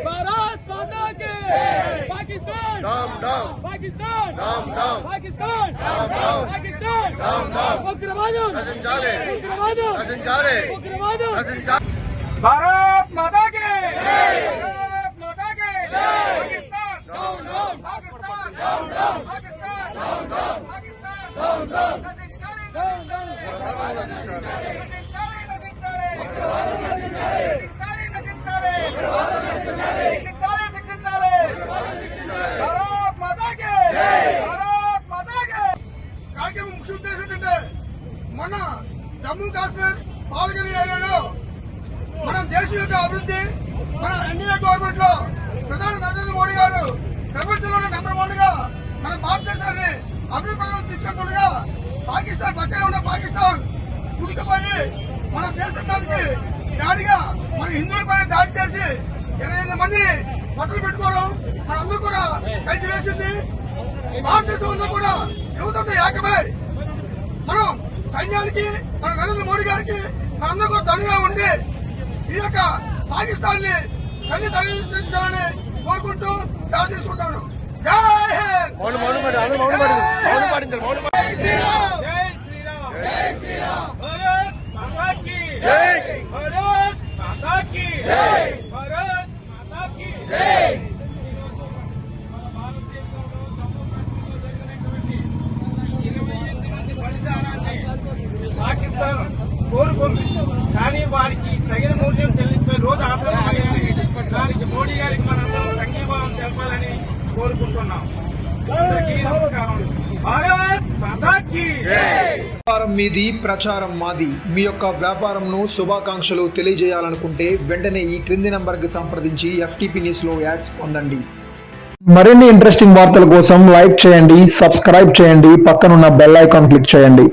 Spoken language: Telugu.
भारत माता की पाकिस्तान पाकिस्तान पाकिस्तान पाकिस्तान उग्रवादం उग्रवादం भारत माता की पाकिस्तान पाकिस्तान ముఖ్య ఉద్దేశం ఏంటంటే మన జమ్మూ కాశ్మీర్ పాల్గొనే ఏరియాలో మన దేశం యొక్క అభివృద్ధి మన ఎన్డీఏ గవర్నమెంట్ లో ప్రధాని నరేంద్ర మోడీ గారు ప్రపంచంలోనే నెంబర్ 1 గా మన భారతదేశాన్ని అభివృద్ధి పథంలో తీసుకెళ్తుండగా పాకిస్తాన్ పక్కనే ఉన్న పాకిస్తాన్ ఉడికిపోయి మన దేశం మీదకి దాడిగా మన హిందువులపై దాడి చేసి 28 మంది బట్టలు పెట్టుకోవడం మనందరూ కూడా కలిసి వేసింది. భారతదేశం అందరూ కూడా యువతతో ఏకమై మనం సైన్యానికి మన నరేంద్ర మోడీ గారికి మనందరూ కూడా దండగా ఉండి ఈ యొక్క పాకిస్తాన్ ని తల్లి తగ్గించాలని కోరుకుంటూ దాడి తీసుకుంటాను. జై పాకిస్తాన్ కోరుకుంది, కానీ వారికి తగిన మూల్యం చెల్లించే రోజు ఆసన్నమైంది. దానికి మోడీ గారికి మనందరం సంఘీభావం తెలపాలని కోరుకుంటున్నాం. నమస్కారం. భారత్ మాతా కీ వ్యాపారం మీది, ప్రచారం మాది. మీ యొక్క వ్యాపారంను శుభాకాంక్షలు తెలియజేయాలనుకుంటే వెంటనే ఈ క్రింది నంబర్కి సంప్రదించి FTP న్యూస్ లో యాడ్స్ పొందండి. మరిన్ని ఇంట్రెస్టింగ్ వార్తల కోసం లైక్ చేయండి, సబ్స్క్రైబ్ చేయండి, పక్కనున్న బెల్ ఐకాన్ క్లిక్ చేయండి.